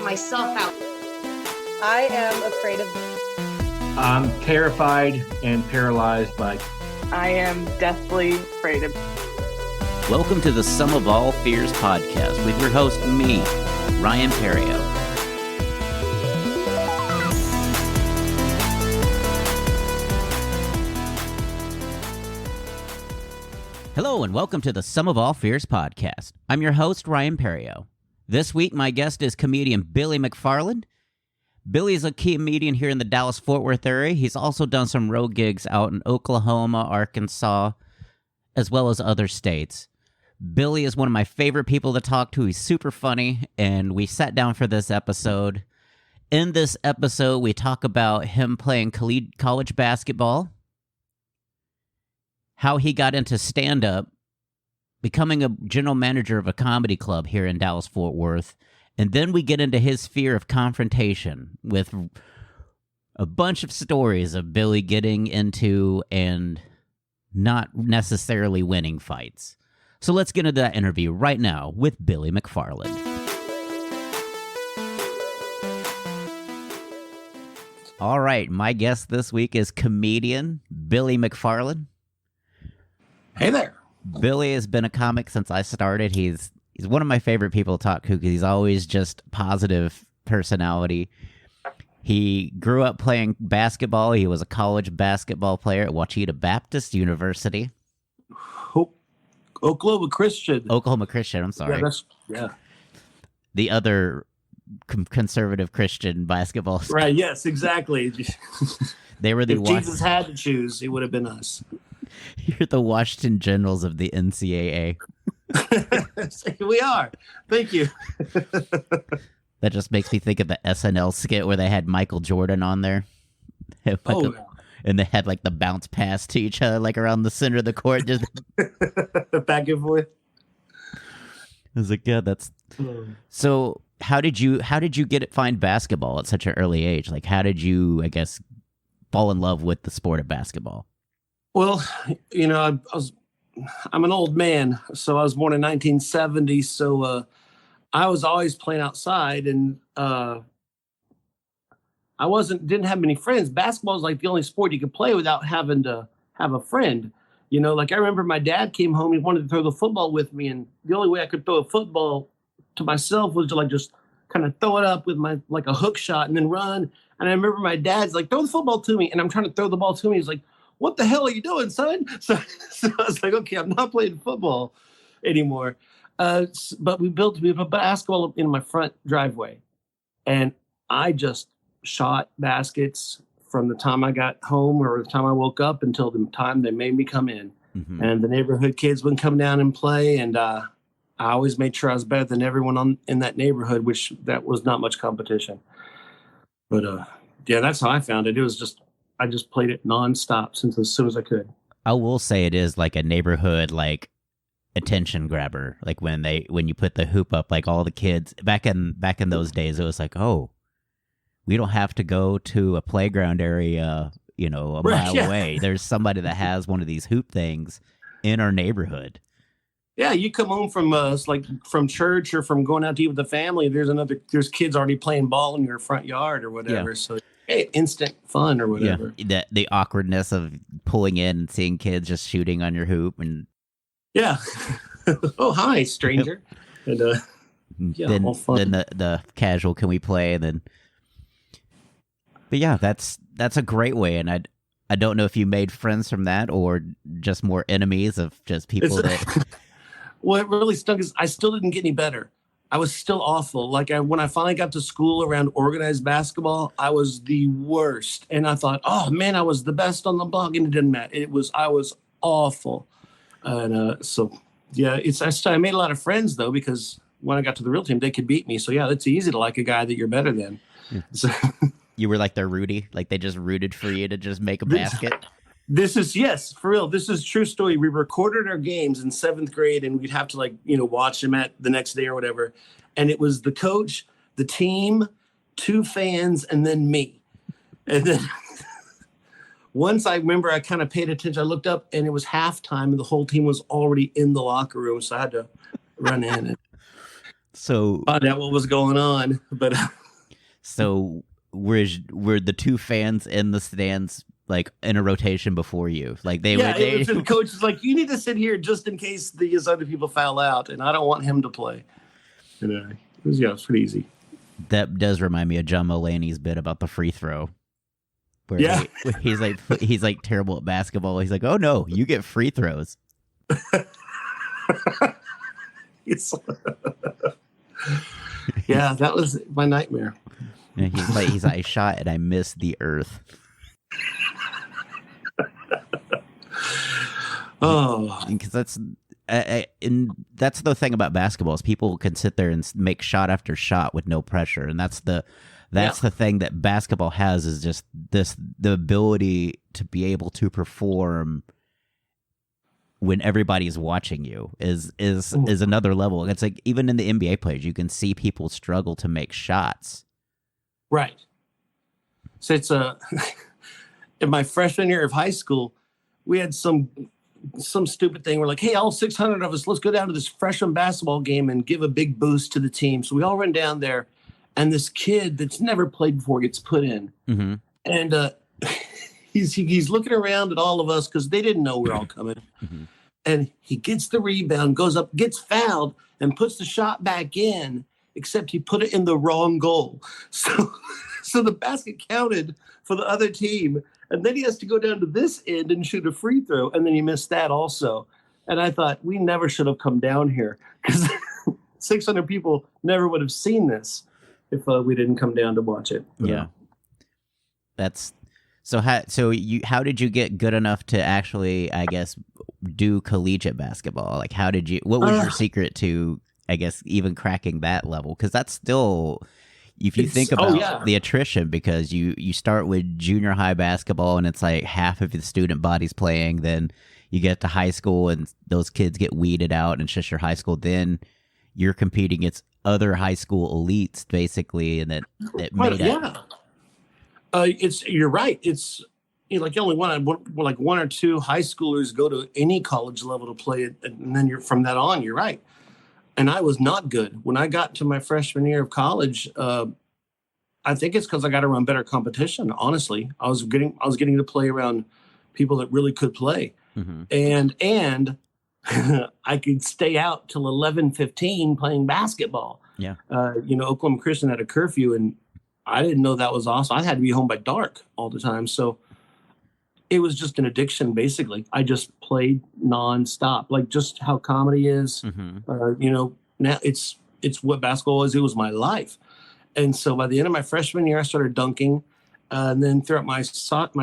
myself out. I am afraid of... I'm terrified and paralyzed by... I am deathly afraid of... Welcome to the Sum of All Fears podcast with your host, me, Ryan Perrio. Hello and welcome to the Sum of All Fears podcast. I'm your host, Ryan Perrio. This week, my guest is comedian Billy McFarland. Billy is a comedian here in the Dallas-Fort Worth area. He's also done some road gigs out in Oklahoma, Arkansas, as well as other states. Billy is one of my favorite people to talk to. He's super funny, and we sat down for this episode. In this episode, we talk about him playing college basketball, how he got into stand-up, becoming a general manager of a comedy club here in Dallas-Fort Worth, and then we get into his fear of confrontation with a bunch of stories of Billy getting into and not necessarily winning fights. So let's get into that interview right now with Billy McFarland. All right, my guest this week is comedian Billy McFarland. Hey there. Billy has been a comic since I started. He's one of my favorite people to talk to because he's always just positive personality. He grew up playing basketball. He was a college basketball player at Ouachita Baptist University. Oklahoma Christian, I'm sorry. Yeah. The other conservative Christian basketball school. Right, yes, exactly. They were the if Jesus had to choose, it would have been us. You're the Washington Generals of the NCAA. We are. Thank you. That just makes me think of the SNL skit where they had Michael Jordan on there. And they had like the bounce pass to each other, like around the center of the court, just back and forth. I was like, yeah, that's. So, how did you find basketball at such an early age? Like, how did you, I guess, fall in love with the sport of basketball? Well, I'm an old man, so I was born in 1970. So I was always playing outside, and I didn't have many friends. Basketball is like the only sport you could play without having to have a friend. You know, like I remember my dad came home, he wanted to throw the football with me, and the only way I could throw a football to myself was to like just kind of throw it up with my like a hook shot and then run. And I remember my dad's like, throw the football to me, and I'm trying to throw the ball to me. He's like, what the hell are you doing, son? So I was like, okay, I'm not playing football anymore. But we built a basketball in my front driveway, and I just shot baskets from the time I got home or the time I woke up until the time they made me come in. Mm-hmm. And the neighborhood kids would come down and play, and I always made sure I was better than everyone in that neighborhood, which that was not much competition. But yeah, that's how I found it. It was just I just played it nonstop since as soon as I could. I will say it is like a neighborhood like attention grabber. Like when you put the hoop up, like all the kids back in those days, it was like, oh, we don't have to go to a playground area, a mile away. There's somebody that has one of these hoop things in our neighborhood. Yeah, you come home from church or from going out to eat with the family. There's kids already playing ball in your front yard or whatever. Yeah. So hey, instant fun or whatever. Yeah, the awkwardness of pulling in and seeing kids just shooting on your hoop and. Yeah. Oh, hi, stranger. And then the casual, can we play? And then, but yeah, that's a great way. And I don't know if you made friends from that or just more enemies of just people that. What really stunk is I still didn't get any better. I was still awful. Like when I finally got to school around organized basketball, I was the worst. And I thought, oh man, I was the best on the block, and it didn't matter. I was awful. And so yeah, I made a lot of friends though, because when I got to the real team, they could beat me. So yeah, it's easy to like a guy that you're better than. Yeah. So, you were like their Rudy, like they just rooted for you to just make a basket. Yes, for real. This is a true story. We recorded our games in 7th grade, and we'd have to watch them at the next day or whatever. And it was the coach, the team, 2 fans, and then me. And then once I remember I kind of paid attention, I looked up and it was halftime and the whole team was already in the locker room. So I had to run in. So Find out what was going on, but so were the two fans in the stands like in a rotation before you? Like they yeah, were they, the coach is like, you need to sit here just in case these other people foul out, and I don't want him to play. And it was pretty easy. That does remind me of John Mulaney's bit about the free throw. Where Yeah. he's like terrible at basketball. He's like, oh no, you get free throws. Yeah, that was my nightmare. And he's like, I shot and I missed the earth. Oh, Because that's the thing about basketball is people can sit there and make shot after shot with no pressure, and that's the thing that basketball has is just the ability to be able to perform when everybody's watching you is another level. It's like even in the NBA players, you can see people struggle to make shots. right. So it's in my freshman year of high school, we had some stupid thing. We're like, hey, all 600 of us, let's go down to this freshman basketball game and give a big boost to the team. So we all run down there, and this kid that's never played before gets put in. Mm-hmm. And he's looking around at all of us because they didn't know we were all coming. Mm-hmm. And he gets the rebound, goes up, gets fouled, and puts the shot back in, except he put it in the wrong goal. So the basket counted for the other team. And then he has to go down to this end and shoot a free throw. And then he missed that also. And I thought, we never should have come down here because 600 people never would have seen this if we didn't come down to watch it. Yeah. That's so. How did you get good enough to actually, I guess, do collegiate basketball? Like, what was your secret to, I guess, even cracking that level? Because that's still, if you think about the attrition, because you start with junior high basketball and it's like half of the student body's playing, then you get to high school and those kids get weeded out and it's just your high school. Then you're competing against other high school elites, basically, and that made it. You're right. It's like only one or two high schoolers go to any college level to play it, and then you're from that on. You're right. And I was not good when I got to my freshman year of college. I think it's because I got to run better competition. Honestly, I was getting to play around people that really could play, mm-hmm. and I could stay out till 11:15 playing basketball. Yeah. Oklahoma Christian had a curfew, and I didn't know that was awesome. I had to be home by dark all the time. So it was just an addiction, basically. I just played nonstop, like just how comedy is. Mm-hmm. Now it's what basketball is. It was my life. And so by the end of my freshman year, I started dunking. And then throughout my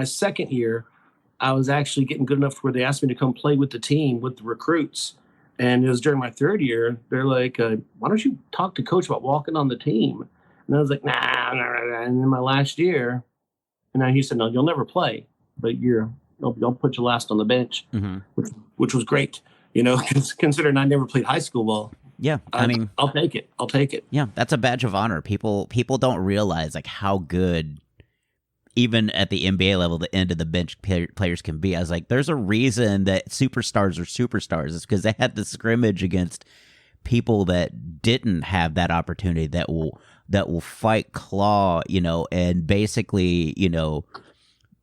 second year, I was actually getting good enough to where they asked me to come play with the team, with the recruits. And it was during my third year. They're like, why don't you talk to coach about walking on the team? And I was like, nah. And in my last year, and then he said, no, you'll never play, but they'll put you last on the bench, mm-hmm. which was great, considering I never played high school ball. Yeah, I mean, I'll take it. Yeah, that's a badge of honor. People don't realize like how good, even at the NBA level, the end of the bench players can be. I was like, there's a reason that superstars are superstars. It's because they had to scrimmage against people that didn't have that opportunity, that will fight, claw, and basically,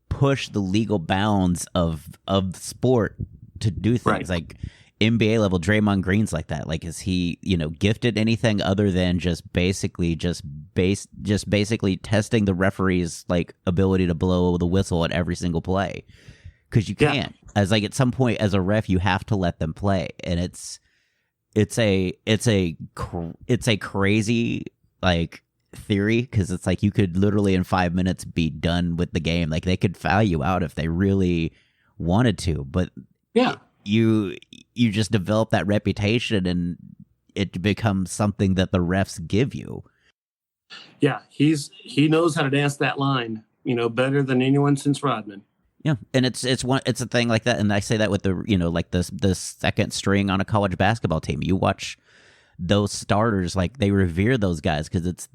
push the legal bounds of sport to do things. Right. Like NBA level, Draymond Green's like that. Like, is he, gifted anything other than just basically testing the referee's like ability to blow the whistle at every single play? Because you can't. As like at some point as a ref, you have to let them play, and it's a crazy like theory, because it's like you could literally in 5 minutes be done with the game. Like they could foul you out if they really wanted to, but you just develop that reputation and it becomes something that the refs give you. Yeah, he knows how to dance that line, better than anyone since Rodman. Yeah, and it's a thing like that, and I say that with the like the second string on a college basketball team. You watch those starters, like they revere those guys because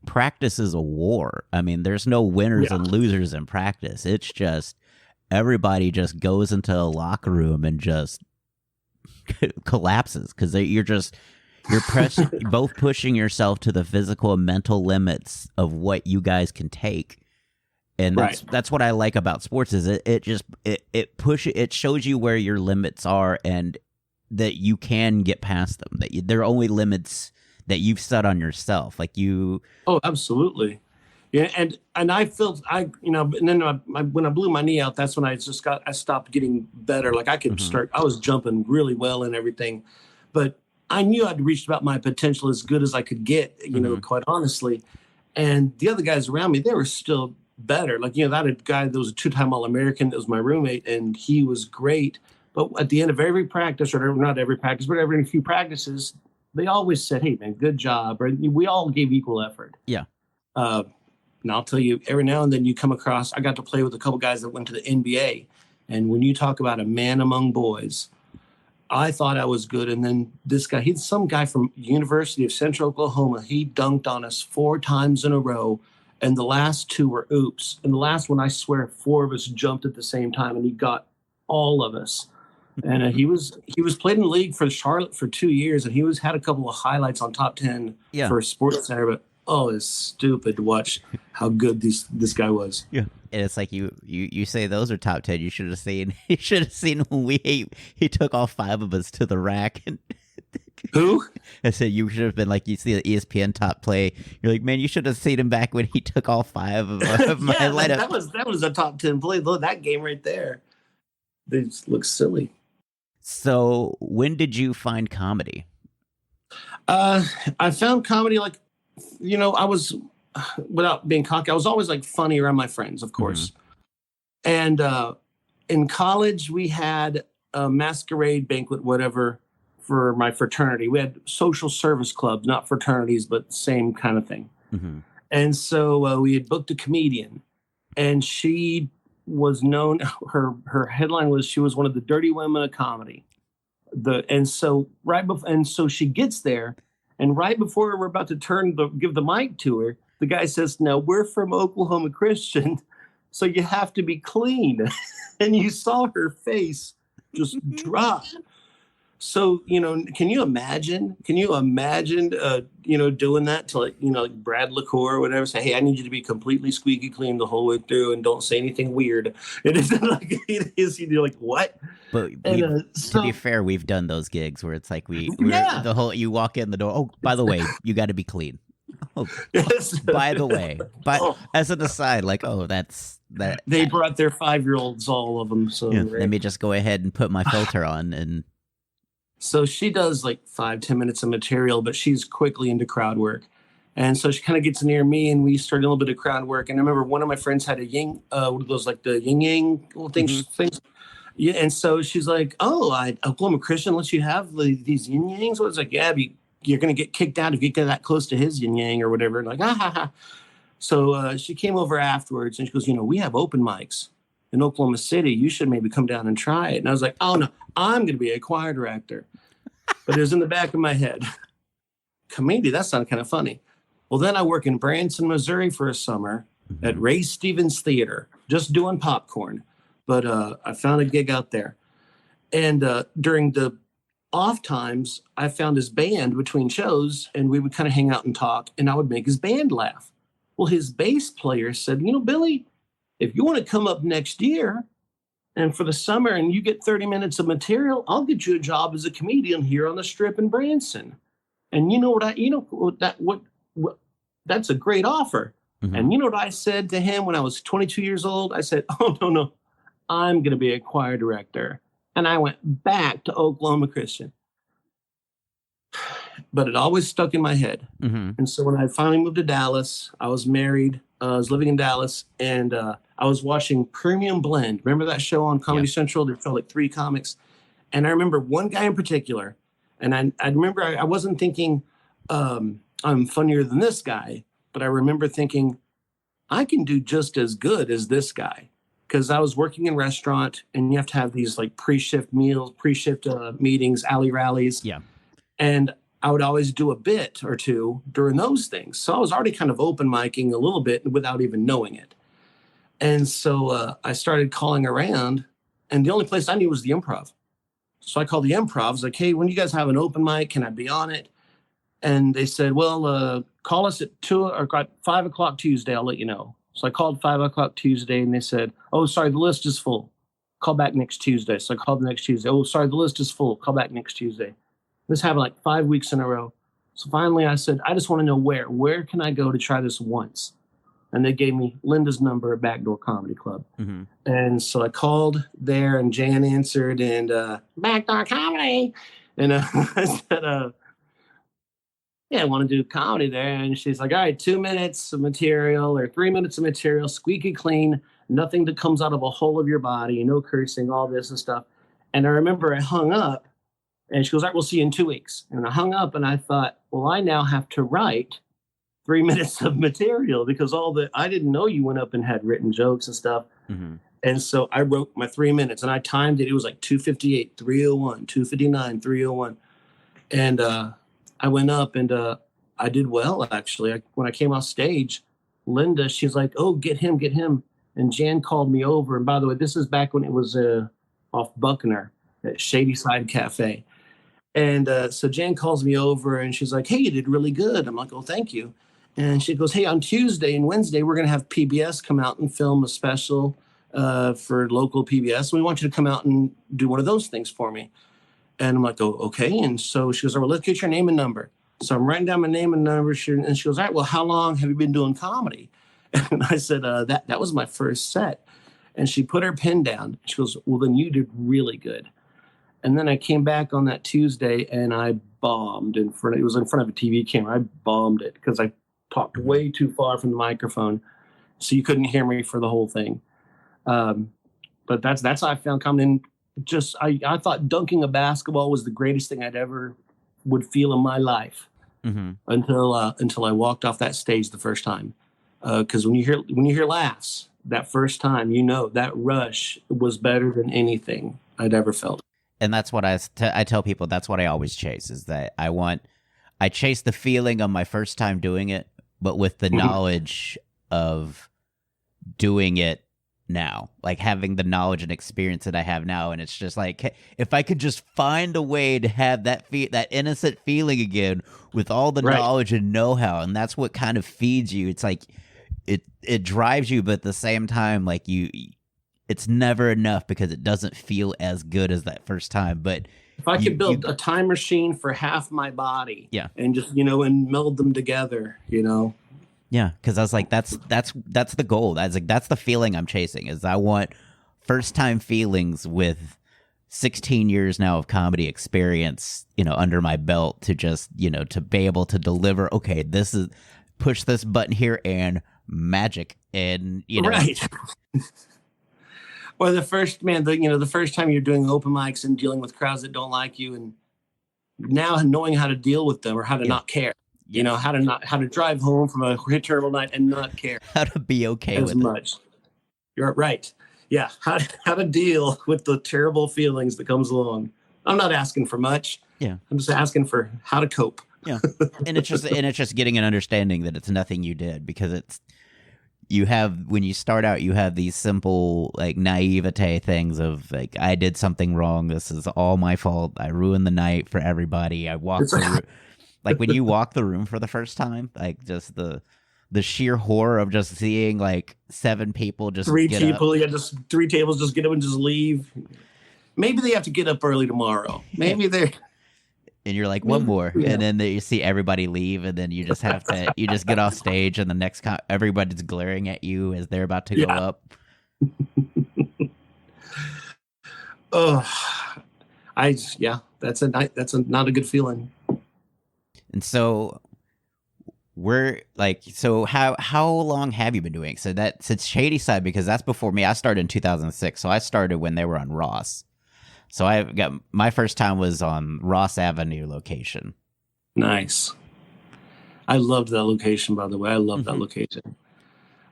practice is a war. I mean, there's no winners and losers in practice. It's just everybody just goes into a locker room and just collapses because both pushing yourself to the physical and mental limits of what you guys can take. And that's what I like about sports is it shows you where your limits are and that you can get past them. That there are only limits that you've set on yourself. Like you. Oh, absolutely. Yeah, and I felt and then when I blew my knee out, that's when I stopped getting better. Like I could I was jumping really well and everything, but I knew I'd reached about my potential as good as I could get, quite honestly. And the other guys around me, they were still better. Like, I had a guy that was a 2-time All-American that was my roommate, and he was great. But at the end of every practice, or not every practice, but every few practices, they always said, "Hey, man, good job." Or we all gave equal effort. Yeah. And I'll tell you, every now and then you come across, I got to play with a couple guys that went to the NBA. And when you talk about a man among boys, I thought I was good. And then this guy, he's some guy from University of Central Oklahoma. He dunked on us 4 times in a row. And the last 2 were oops. And the last one, I swear, 4 of us jumped at the same time, and he got all of us. And he was played in the league for Charlotte for 2 years, and he had a couple of highlights on Top 10 for Sports Center. But it's stupid to watch how good this guy was. Yeah, and it's like you say those are top 10. You should have seen. You should have seen when he took all 5 of us to the rack and. Who? I said you should have been like, you see the ESPN top play. You're like, man, you should have seen him back when he took all 5 of my lineup. That was a top 10 play. Look, that game right there. They just look silly. So when did you find comedy? I found comedy I was, without being cocky, I was always like funny around my friends, of course. And in college, we had a masquerade banquet, whatever, for my fraternity. We had social service clubs, not fraternities, but same kind of thing. And so we had booked a comedian, and she was known. Her headline was she was one of the dirty women of comedy. So she gets there, and right before we're about to give the mic to her, the guy says, "Now we're from Oklahoma Christian, so you have to be clean." And you saw her face just drop. So, can you imagine, doing that to like Brad LaCour or whatever, say, "Hey, I need you to be completely squeaky clean the whole way through and don't say anything weird." It isn't like it is. You're like, what? But to be fair, we've done those gigs where it's like you walk in the door. Oh, by the way, you got to be clean. Oh, yes. By the way, as an aside, like, that's that. They brought their 5-year-olds, all of them. So let me just go ahead and put my filter on and. So she does like 5-10 minutes of material, but she's quickly into crowd work. And so she kind of gets near me and we started a little bit of crowd work. And I remember one of my friends had a yin, one of those like the yin yang little things. Yeah. And so she's like, "Oh, Oklahoma Christian lets you have these yin yangs." So it's like, "Yeah, you're going to get kicked out if you get that close to his yin yang or whatever." And like, ha ha. So she came over afterwards and she goes, "We have open mics in Oklahoma City. You should maybe come down and try it." And I was like, "Oh no, I'm going to be a choir director." But it was in the back of my head. Comedy, that sounded kind of funny. Well, then I work in Branson, Missouri for a summer at Ray Stevens Theater, just doing popcorn. But I found a gig out there. And during the off times, I found his band between shows, and we would kind of hang out and talk, and I would make his band laugh. Well, his bass player said, "Billy, if you want to come up next year and for the summer and you get 30 minutes of material, I'll get you a job as a comedian here on the Strip in Branson." And that's a great offer. And you know what I said to him when I was 22 years old? I said, "Oh, no, I'm going to be a choir director." And I went back to Oklahoma Christian. But it always stuck in my head. And so when I finally moved to Dallas, I was married. I was living in Dallas, and I was watching Premium Blend. Remember that show on Comedy Central? They felt like 3 comics. And I remember one guy in particular, and I remember I wasn't thinking I'm funnier than this guy, but I remember thinking I can do just as good as this guy. Because I was working in restaurant, and you have to have these like pre-shift meals, pre-shift meetings, alley rallies. Yeah. And I would always do a bit or two during those things. So I was already kind of open micing a little bit without even knowing it. And so I started calling around, and the only place I knew was the Improv. So I called the Improv. I was like, "Hey, when you guys have an open mic, can I be on it?" And they said, well, call us at 5 o'clock Tuesday. I'll let you know. So I called 5 o'clock Tuesday, and they said, oh, sorry, the list is full. Call back next Tuesday. So I called the next Tuesday. Oh, sorry, the list is full. Call back next Tuesday. This happened like 5 weeks in a row. So finally I said, I just want to know where can I go to try this once? And they gave me Linda's number at Backdoor Comedy Club. Mm-hmm. And so I called there, and Jan answered, and Backdoor Comedy. And I said, yeah, I want to do comedy there. And she's like, all right, 2 minutes of material or 3 minutes of material, squeaky clean, nothing that comes out of a hole of your body, no cursing, all this and stuff. And I remember I hung up, and she goes, all right, we'll see you in 2 weeks. And I hung up, and I thought, well, I now have to write 3 minutes of material, because I didn't know you went up and had written jokes and stuff. Mm-hmm. And so I wrote my 3 minutes, and I timed it. It was like 2:58, 3:01, 2:59, 3:01. And I went up, and I did well, actually. When I came off stage, Linda, she's like, oh, get him. And Jan called me over. And by the way, this is back when it was off Buckner at Shady Side Cafe. And so Jan calls me over, and she's like, hey, you did really good. I'm like, oh, thank you. And she goes, hey, on Tuesday and Wednesday, we're going to have PBS come out and film a special for local PBS. We want you to come out and do one of those things for me. And I'm like, oh, okay. And so she goes, all right, well, let's get your name and number. So I'm writing down my name and number. And she goes, all right, well, how long have you been doing comedy? And I said, that was my first set. And she put her pen down. She goes, well, then you did really good. And then I came back on that Tuesday, and I bombed it was in front of a TV camera. I bombed it because I talked way too far from the microphone, so you couldn't hear me for the whole thing. But that's how I found comedy. And just I thought dunking a basketball was the greatest thing I'd ever would feel in my life, Mm-hmm. until I walked off that stage the first time. Because when you hear laughs that first time, that rush was better than anything I'd ever felt. And that's what I tell people. That's what I always chase, is that I chase the feeling of my first time doing it, but with the knowledge of doing it now, like having the knowledge and experience that I have now. And it's just like, if I could just find a way to have that innocent feeling again with all the knowledge and know-how. And that's what kind of feeds you. It's like, it drives you, but at the same time, like it's never enough because it doesn't feel as good as that first time. But if I could build a time machine for half my body, and just and meld them together, Yeah, because I was like, that's the goal. That's the feeling I'm chasing. Is I want first time feelings with 16 years now of comedy experience, under my belt, to just to be able to deliver. Okay, this is push this button here and magic, and right. Or the first time you're doing open mics and dealing with crowds that don't like you, and now knowing how to deal with them or how to not care. How to drive home from a terrible night and not care. How to be okay as with much. You're right. Yeah. How to deal with the terrible feelings that comes along. I'm not asking for much. Yeah. I'm just asking for how to cope. Yeah. And it's just getting an understanding that it's nothing you did, because when you start out, you have these simple, like, naivete things of, like, I did something wrong. This is all my fault. I ruined the night for everybody. I walked through. Like, when you walk the room for the first time, like, just the sheer horror of just seeing, like, 7 people just three people, just 3 tables, just get up and just leave. Maybe they have to get up early tomorrow. Maybe they're... And you're like, one more. Yeah. And then you see everybody leave, and then you just have to, you just get off stage, and the next everybody's glaring at you as they're about to go up. That's not a good feeling. And so how long have you been doing? So that since Shady Side, because that's before me. I started in 2006. So I started when they were on Ross. So my first time was on Ross Avenue location. Nice. I loved that location, by the way. I love that location.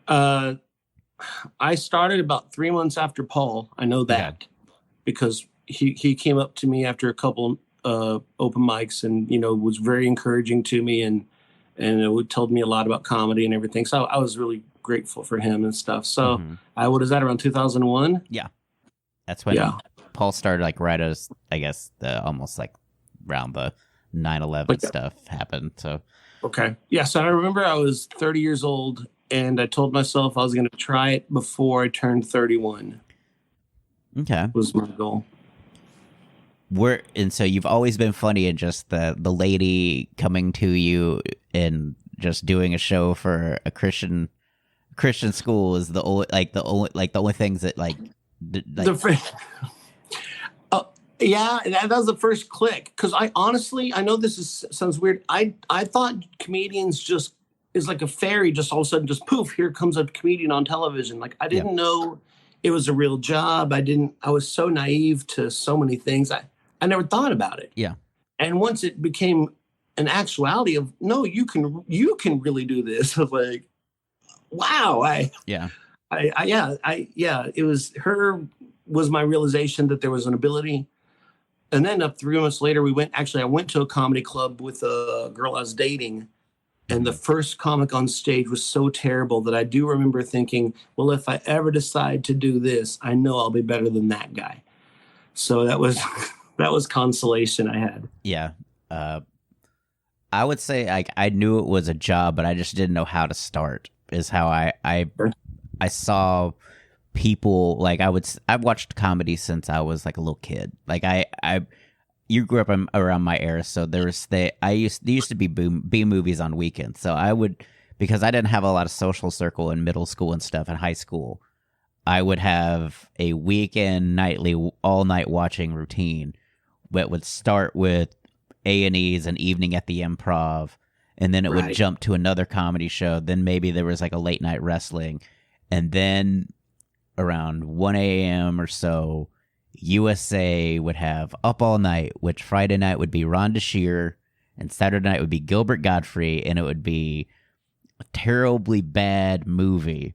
I started about 3 months after Paul. I know that because he came up to me after a couple open mics and, was very encouraging to me and it told me a lot about comedy and everything. So I was really grateful for him and stuff. So what is that, around 2001? Yeah. That's when Paul started, like, right as, I guess, almost like around the 9/11 stuff happened. So okay, yeah. So I remember I was 30 years old, and I told myself I was going to try it before I turned 31. okay, Was my goal. and so you've always been funny, and just the lady coming to you and just doing a show for a Christian school is the only things that yeah, that was the first click. Because I honestly, I know this sounds weird. I thought comedians just is like a fairy, just all of a sudden, just poof, here comes a comedian on television. Like I didn't know it was a real job. I was so naive to so many things. I never thought about it. Yeah. And once it became an actuality of no, you can really do this. I was like, wow. It was my realization that there was an ability. And then 3 months later, I went to a comedy club with a girl I was dating. And the first comic on stage was so terrible that I do remember thinking, well, if I ever decide to do this, I know I'll be better than that guy. So that was that was consolation I had. Yeah. I would say I knew it was a job, but I just didn't know how to start. Is how I saw people like I've watched comedy since I was like a little kid. Like you grew up around my era, so there used to be B movies on weekends. So I would, because I didn't have a lot of social circle in middle school and stuff in high school, I would have a weekend nightly all night watching routine that would start with A&Es and Evening at the Improv, and then it would jump to another comedy show. Then maybe there was like a late night wrestling, and then around 1 a.m. or so, USA would have Up All Night, which Friday night would be Rhonda Shear, and Saturday night would be Gilbert Gottfried, and it would be a terribly bad movie.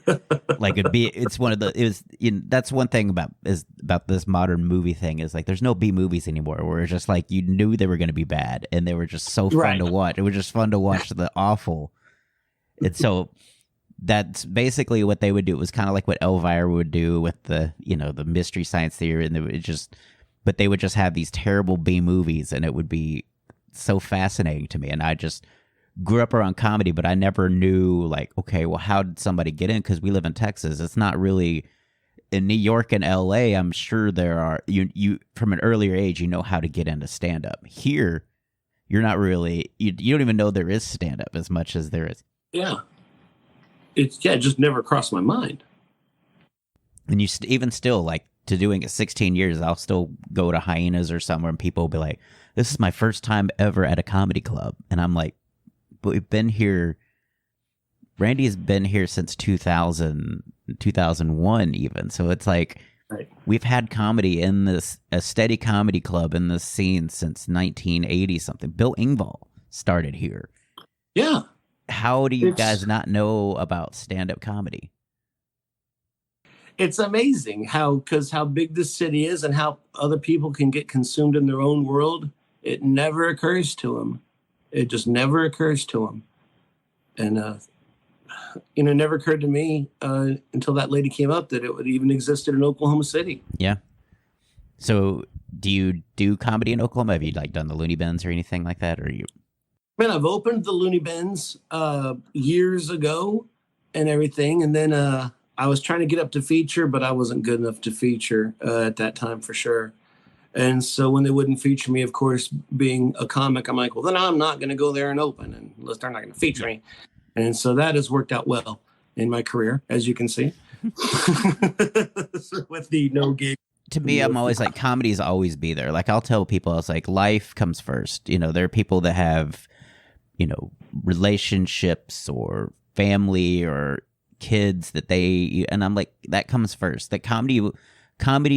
That's one thing about this modern movie thing is like there's no B movies anymore, where it's just like you knew they were going to be bad and they were just so fun to watch. It was just fun to watch the awful. And so that's basically what they would do. It was kind of like what Elvira would do with the Mystery Science Theater, and but they would just have these terrible B movies, and it would be so fascinating to me. And I just grew up around comedy, but I never knew, like, okay, well, how did somebody get in? Because we live in Texas. It's not really in New York and LA. I'm sure there are you from an earlier age, you know how to get into stand up. Here, you're not really. You don't even know there is stand up as much as there is. Yeah, it just never crossed my mind. And you even still, like, to doing it 16 years, I'll still go to Hyenas or somewhere, and people will be like, "This is my first time ever at a comedy club," and I'm like, but we've been here. Randy's been here since 2001 even. So it's like we've had comedy a steady comedy club in this scene since 1980 something. Bill Engvall started here. Yeah. How do you guys not know about stand-up comedy? It's amazing how big this city is and how other people can get consumed in their own world. It never occurs to them. It just never occurs to them. And, it never occurred to me until that lady came up that it would even existed in Oklahoma City. Yeah. So do you do comedy in Oklahoma? Have you done the Looney Bins or anything like that? Or Man, I've opened the Looney Bins years ago and everything. And then I was trying to get up to feature, but I wasn't good enough to feature at that time for sure. And so when they wouldn't feature me, of course, being a comic, I'm like, well, then I'm not going to go there and open unless they're not going to feature me. And so that has worked out well in my career, as you can see, with the no gig. To me, I'm always like, comedies always be there. Like, I'll tell people, I was like, life comes first. There are people that have, relationships or family or kids that and I'm like, that comes first. That comedy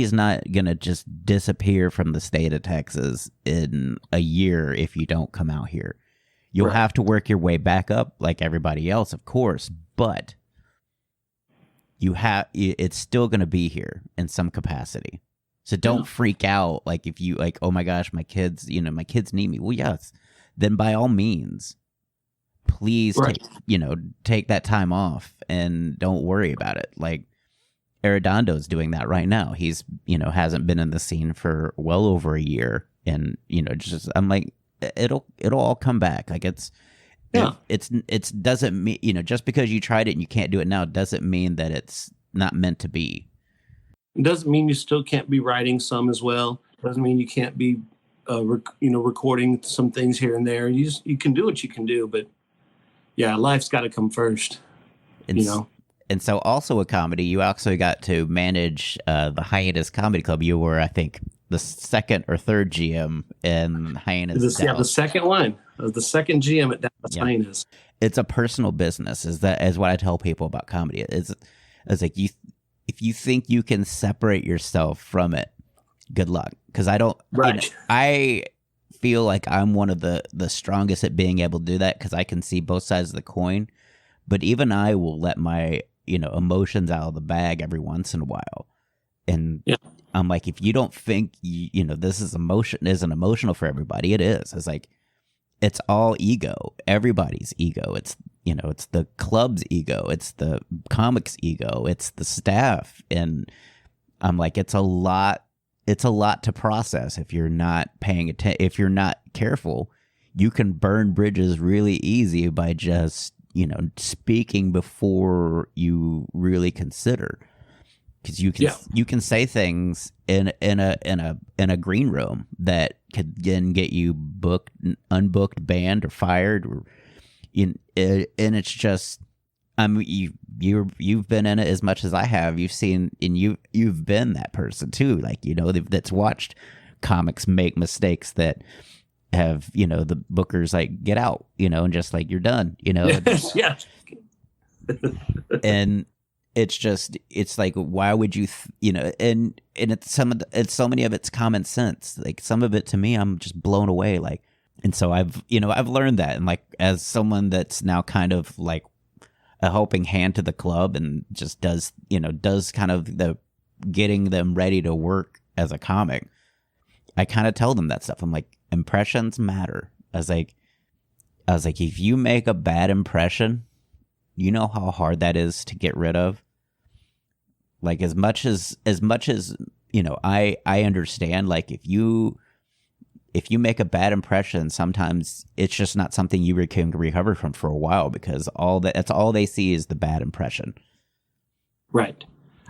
is not going to just disappear from the state of Texas in a year if you don't come out here. You'll have to work your way back up like everybody else, of course, but it's still going to be here in some capacity. So don't freak out. Like, if you like, oh my gosh, my kids need me. Well, yes, then by all means, please take that time off and don't worry about it. Like, Arredondo's doing that right now. He's, hasn't been in the scene for well over a year. And, just, I'm like, it'll all come back. Like it's doesn't mean, just because you tried it and you can't do it now doesn't mean that it's not meant to be. It doesn't mean you still can't be writing some as well. It doesn't mean you can't be, recording some things here and there. You can do what you can do, but yeah, life's got to come first. And so also a comedy, you also got to manage the Hyenas Comedy Club. You were, I think, the second or third GM in Hyenas. The second one. I was the second GM at Dallas Hyenas. It's a personal business, is what I tell people about comedy. It's like if you think you can separate yourself from it, good luck. Because I don't. Right. I feel like I'm one of the strongest at being able to do that because I can see both sides of the coin. But even I will let my emotions out of the bag every once in a while. And I'm like, if you don't think, this is isn't emotional for everybody, it is. It's like, it's all ego. Everybody's ego. It's, it's the club's ego. It's the comics' ego. It's the staff. And I'm like, it's a lot to process if you're not paying attention. If you're not careful, you can burn bridges really easy by just, speaking before you really consider, because you can say things in a green room that could then get you booked, unbooked, banned, or fired, and it's just, you've been in it as much as I have. You've seen, and you've been that person too, like that's watched comics make mistakes that have the bookers like get out, and just like you're done, Yeah. And it's like, why would you and it's so many of it's common sense. Like some of it to me, I'm just blown away. Like, and so I've learned that, and like as someone that's now kind of like a helping hand to the club and just does kind of the getting them ready to work as a comic, I kind of tell them that stuff. I'm like, impressions matter. I was like, if you make a bad impression, you know how hard that is to get rid of. Like as much as I understand. Like if you make a bad impression, sometimes it's just not something you can recover from for a while, because that's all they see is the bad impression. Right.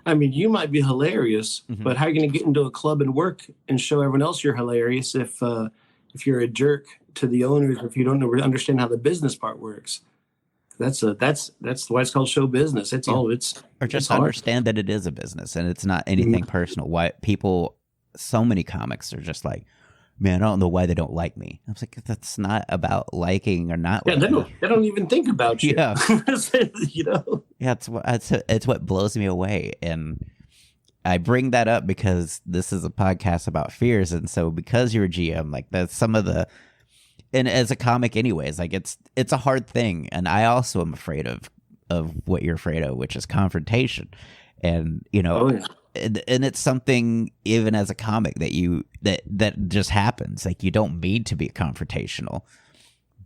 I mean, you might be hilarious, but how are you going to get into a club and work and show everyone else you're hilarious if you're a jerk to the owners, if you don't understand how the business part works? That's why it's called show business. Or just understand that it is a business and it's not anything personal. Why so many comics are just like, man, I don't know why they don't like me. I was like, that's not about liking or not. Yeah, they don't even think about you. Yeah, Yeah, it's what blows me away, and I bring that up because this is a podcast about fears, and so because you're a GM, like that's some of the, and as a comic, anyways, like it's a hard thing, and I also am afraid of what you're afraid of, which is confrontation, and Oh, yeah. And it's something even as a comic that just happens. Like you don't mean to be confrontational,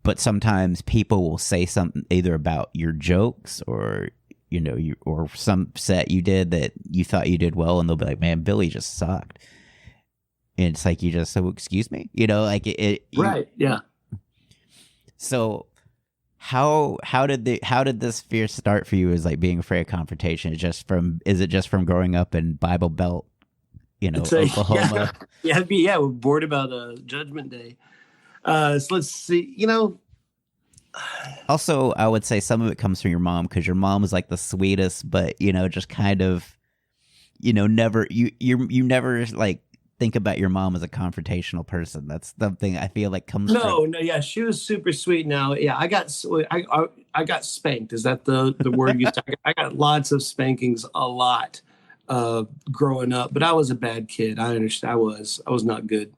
but sometimes people will say something either about your jokes or or some set you did that you thought you did well, and they'll be like, "Man, Billy just sucked." And it's like you just said, excuse me, like it. Right? Yeah. So how did this fear start for you as like being afraid of confrontation? Is it just from growing up in Bible Belt, Oklahoma? Yeah, we're bored about Judgment Day. So let's see, Also, I would say some of it comes from your mom, because your mom is like the sweetest, but just kind of, never you never like think about your mom as a confrontational person. That's something I feel like comes. No, yeah, she was super sweet. Now, yeah, I got spanked. Is that the word you? I got lots of spankings, a lot, growing up. But I was a bad kid. I understand. I was not good.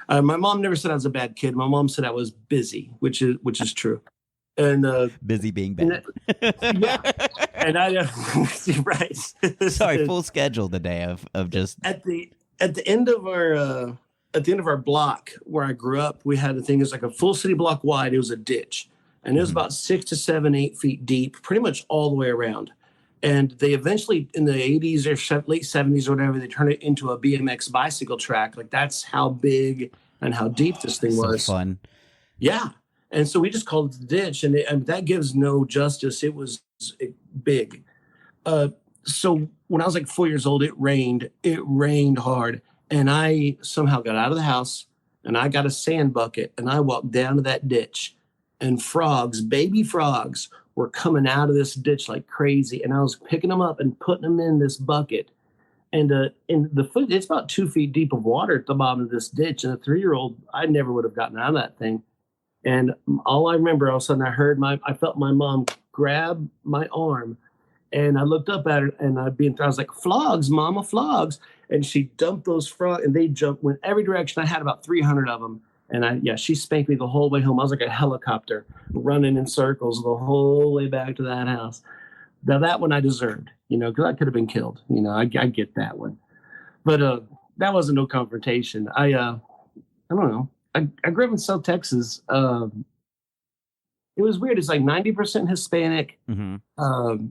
My mom never said I was a bad kid. My mom said I was busy, which is true. And busy being bad. Yeah, and I right. Sorry, full schedule today of just at the end of our block where I grew up, we had a thing. It was like a full city block wide. It was a ditch, and it was about 6 to 7, 8 feet deep, pretty much all the way around. And they eventually, in the 80s or late 70s or whatever, they turned it into a BMX bicycle track. Like that's how big and how deep this thing So was. fun. Yeah. And so we just called it the ditch, and that gives no justice. It was big. So when I was like 4 years old, it rained hard. And I somehow got out of the house and I got a sand bucket and I walked down to that ditch, and frogs, baby frogs, were coming out of this ditch like crazy. And I was picking them up and putting them in this bucket. And it's about 2 feet deep of water at the bottom of this ditch. And a 3-year-old, I never would have gotten out of that thing. And all I remember, all of a sudden I felt my mom grab my arm, and I looked up at her, and I was like, "Frogs, mama, frogs." And she dumped those frogs, and they went every direction. I had about 300 of them. And she spanked me the whole way home. I was like a helicopter running in circles the whole way back to that house. Now that one I deserved, because I could have been killed. I get that one. But that wasn't no confrontation. I don't know. I grew up in South Texas. It was weird. It's like 90% Hispanic. Mm-hmm.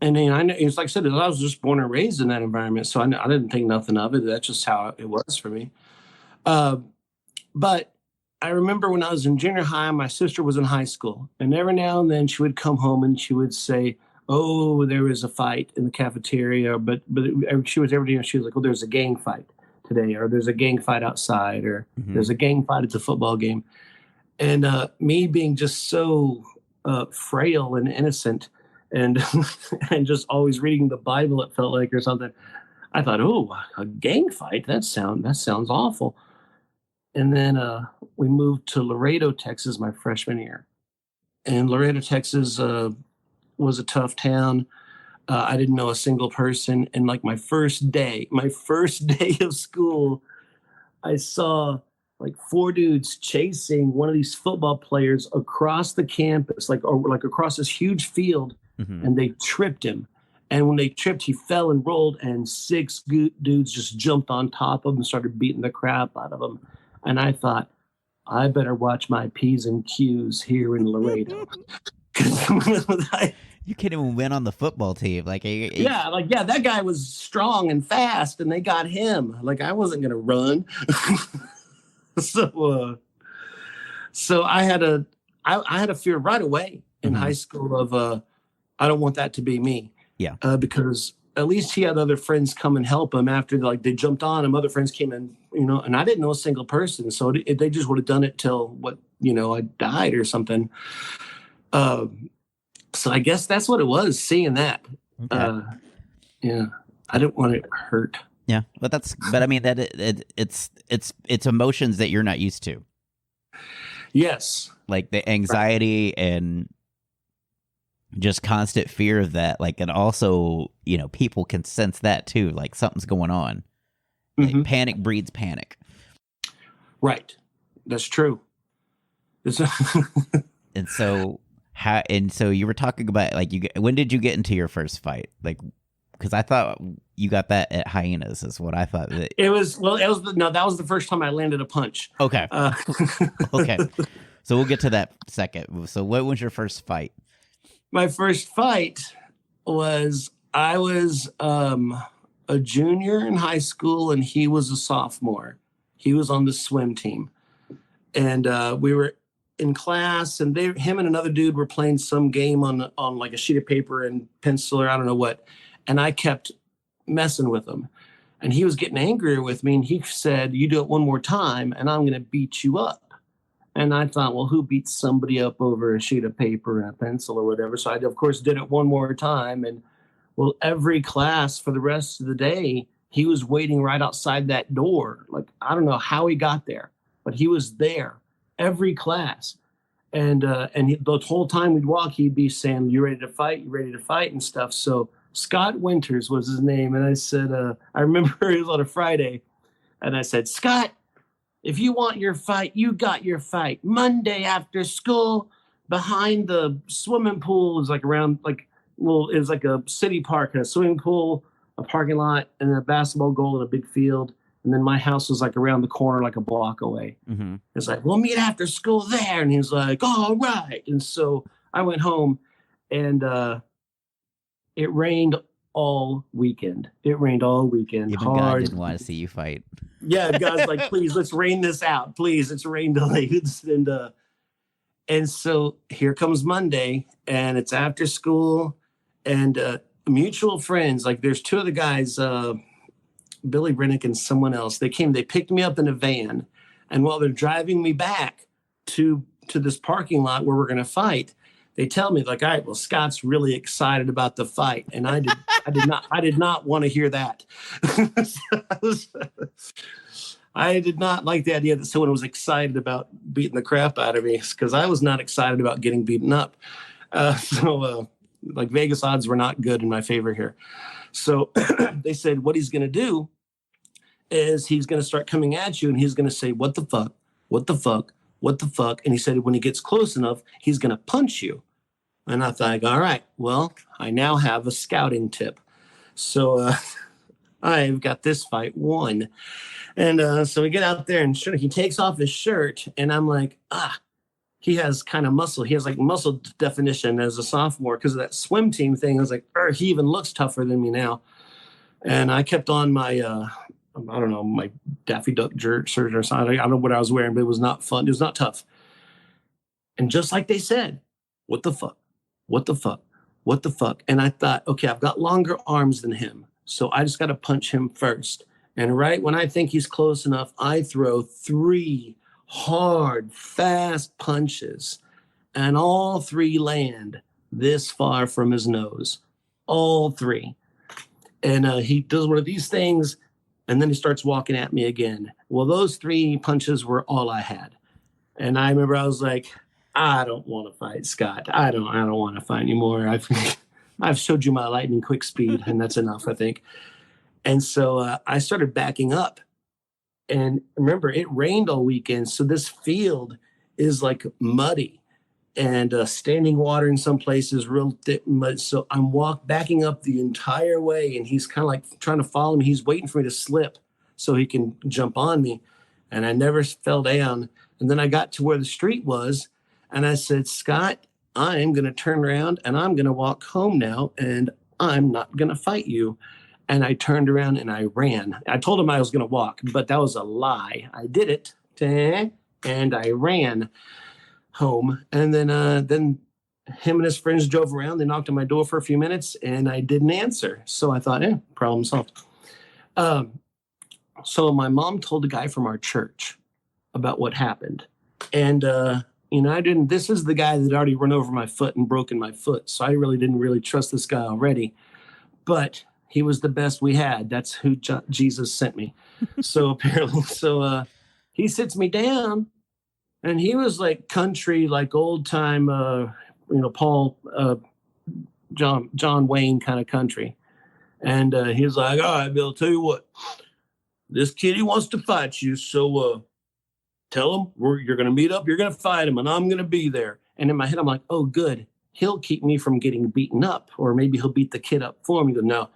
And then I know, it's like I said, I was just born and raised in that environment. So I didn't think nothing of it. That's just how it was for me. But I remember when I was in junior high, my sister was in high school. And every now and then she would come home and she would say, "Oh, there was a fight in the cafeteria." But she was like, "Oh, there's a gang fight today," or "There's a gang fight outside," or "There's a gang fight at the football game." And me being just so frail and innocent and and just always reading the Bible, it felt like, or something, I thought, "Oh, a gang fight? That sounds awful." And then we moved to Laredo, Texas, my freshman year. And Laredo, Texas was a tough town. I didn't know a single person. And like my first day of school, I saw like 4 dudes chasing one of these football players across the campus, like across this huge field, and they tripped him. And when they tripped, he fell and rolled, and 6 dudes just jumped on top of him and started beating the crap out of him. And I thought, I better watch my P's and Q's here in Laredo. You can't even win on the football team. That guy was strong and fast, and they got him. Like, I wasn't going to run. So I had a fear right away in high school of I don't want that to be me. Yeah. Because at least he had other friends come and help him after they jumped on him. Other friends came in, and I didn't know a single person. So they just would have done it till I died or something. So I guess that's what it was, seeing that. Okay. Yeah, I didn't want it to hurt. Yeah, but I mean that it's emotions that you're not used to. Yes, like the anxiety and just constant fear of that. Like, and also, people can sense that too. Like something's going on. Like, panic breeds panic. Right, that's true. And so you were talking about when did you get into your first fight? Like, because I thought you got that at Hyenas is what I thought. That was the first time I landed a punch. Okay. Okay. So we'll get to that second. So what was your first fight? My first fight was, I was a junior in high school and he was a sophomore. He was on the swim team. And we were in class, and him and another dude were playing some game on like a sheet of paper and pencil or I don't know what. And I kept messing with him. And he was getting angrier with me. And he said, "You do it one more time and I'm going to beat you up." And I thought, well, who beats somebody up over a sheet of paper and a pencil or whatever? So I, of course, did it one more time. And, well, every class for the rest of the day, he was waiting right outside that door. Like, I don't know how he got there, but he was there every class. And the whole time we'd walk, he'd be saying, "You ready to fight? You ready to fight?" and stuff. So Scott Winters was his name. And I said, I remember it was on a Friday. And I said, "Scott, if you want your fight, you got your fight. Monday after school, behind the swimming pool is like around it's like a city park, a swimming pool, a parking lot, and a basketball goal in a big field. And then my house was like around the corner, like a block away." It's like, "We'll meet after school there." And he's like, "All right." And so I went home, and it rained all weekend. It rained all weekend. Even God hard. didn't want to see you fight. Yeah, God's like, please, let's rain this out. Please, it's rain delays. And so here comes Monday, and it's after school, and mutual friends, like there's two of the guys, Billy Brennick and someone else. They picked me up in a van, and while they're driving me back to this parking lot where we're going to fight, they tell me like, all right, well, Scott's really excited about the fight. And I did not want to hear that. I did not like the idea that someone was excited about beating the crap out of me, because I was not excited about getting beaten up. Like Vegas odds were not good in my favor here. So they said, what he's going to do is he's going to start coming at you, and he's going to say, what the fuck, what the fuck, what the fuck? And he said, when he gets close enough, he's going to punch you. And I thought, all right, well, I now have a scouting tip. So I've got this fight won. And so we get out there, and sure, he takes off his shirt, and I'm like, he has kind of muscle. He has like muscle definition as a sophomore because of that swim team thing. I was like, he even looks tougher than me now. And I kept on my, I don't know, my Daffy Duck shirt or something. I don't know what I was wearing, but it was not fun. It was not tough. And just like they said, what the fuck? What the fuck? What the fuck? And I thought, okay, I've got longer arms than him, so I just got to punch him first. And right when I think he's close enough, I throw 3 hard, fast punches, and all 3 land this far from his nose. All 3. And he does one of these things, and then he starts walking at me again. Well, those 3 punches were all I had. And I remember I was like, I don't want to fight, Scott. I don't want to fight anymore. I've showed you my lightning quick speed, and that's enough, I think. And so I started backing up. And remember, it rained all weekend, so this field is like muddy, and standing water in some places, real thick mud. So I'm backing up the entire way, and he's kind of like trying to follow me. He's waiting for me to slip so he can jump on me. And I never fell down. And then I got to where the street was, and I said, Scott, I'm going to turn around, and I'm going to walk home now, and I'm not going to fight you. And I turned around and I ran. I told him I was going to walk, but that was a lie. I did it, and I ran home. And then him and his friends drove around. They knocked on my door for a few minutes, and I didn't answer. So I thought, problem solved. So my mom told a guy from our church about what happened. And, this is the guy that had already run over my foot and broken my foot. So I really didn't trust this guy already. But he was the best we had. That's who Jesus sent me. So apparently, he sits me down, and he was like country, like old time, Paul, John Wayne kind of country. And he was like, all right, Bill, tell you what, this kid, he wants to fight you. So tell him you're going to meet up, you're going to fight him, and I'm going to be there. And in my head, I'm like, oh, good. He'll keep me from getting beaten up, or maybe he'll beat the kid up for me. He goes, no.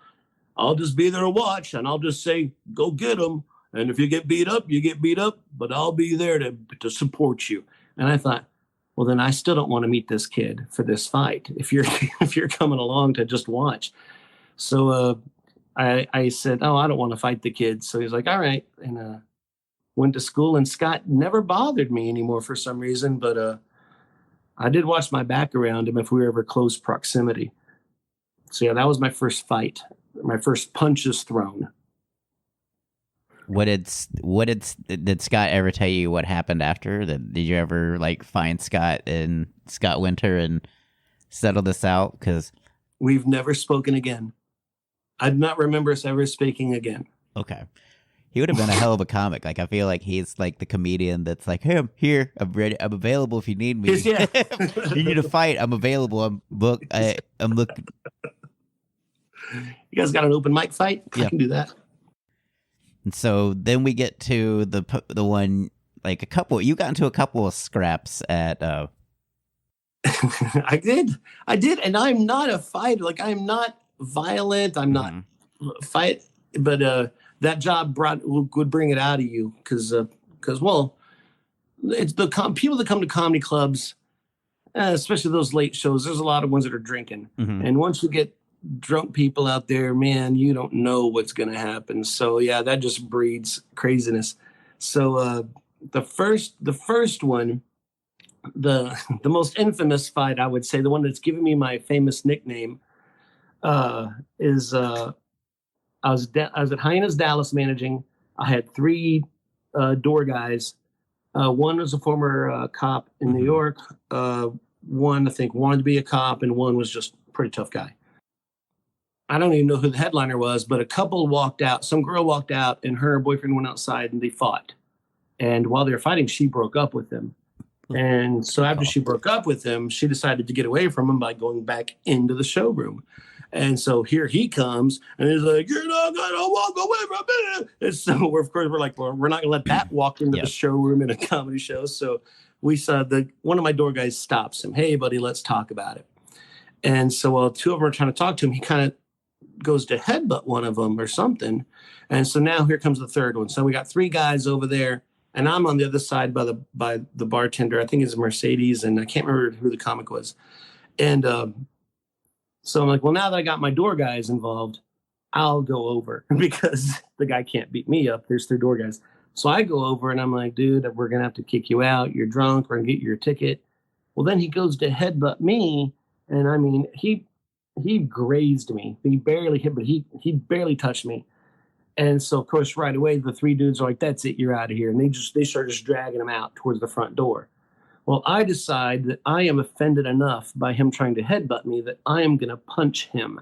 I'll just be there to watch, and I'll just say, go get him. And if you get beat up, you get beat up, but I'll be there to support you. And I thought, well, then I still don't want to meet this kid for this fight if you're coming along to just watch. So I said, I don't want to fight the kid. So he's like, all right. And went to school, and Scott never bothered me anymore for some reason. But I did watch my back around him if we were ever close proximity. So yeah, that was my first fight. My first punches thrown. Did Scott ever tell you what happened after? Did you ever find Scott Winter and settle this out? Because we've never spoken again. I do not remember us ever speaking again. Okay, he would have been a hell of a comic. I feel like he's like the comedian that's like, hey, I'm here, I'm ready, I'm available if you need me. Yeah. You need to fight, I'm available. I'm looking. You guys got an open mic fight? Yeah. I can do that. And so then we get to the one, you got into a couple of scraps at I did, and I'm not a fighter. I'm not violent. I'm not fight, but that job would bring it out of you because it's the people that come to comedy clubs, especially those late shows. There's a lot of ones that are drinking, and once you get drunk people out there, man, you don't know what's going to happen. So yeah, that just breeds craziness. So the first one, the most infamous fight, I would say, the one that's given me my famous nickname, is I was at Hyenas Dallas managing. I had three door guys. One was a former cop in New York. One, I think, wanted to be a cop, and one was just a pretty tough guy. I don't even know who the headliner was, but a couple walked out. Some girl walked out, and her boyfriend went outside, and they fought. And while they were fighting, she broke up with him. And so after she broke up with him, she decided to get away from him by going back into the showroom. And so here he comes, and he's like, "You're not gonna walk away from me." And so we're like, well, we're not gonna let that walk into the showroom in a comedy show. So we saw one of my door guys stops him. "Hey, buddy, let's talk about it." And so while two of them are trying to talk to him, he kind of goes to headbutt one of them or something. And so now here comes the third one. So we got three guys over there, and I'm on the other side by the bartender. I think it's Mercedes, and I can't remember who the comic was. And so I'm like, well, now that I got my door guys involved, I'll go over because the guy can't beat me up. There's three door guys. So I go over and I'm like, "Dude, we're going to have to kick you out. You're drunk. We're going to get you your ticket." Well, then he goes to headbutt me. And I mean, he grazed me. He barely hit, but he barely touched me. And so, of course, right away, the three dudes are like, "That's it. You're out of here." And they start just dragging him out towards the front door. Well, I decide that I am offended enough by him trying to headbutt me that I am going to punch him.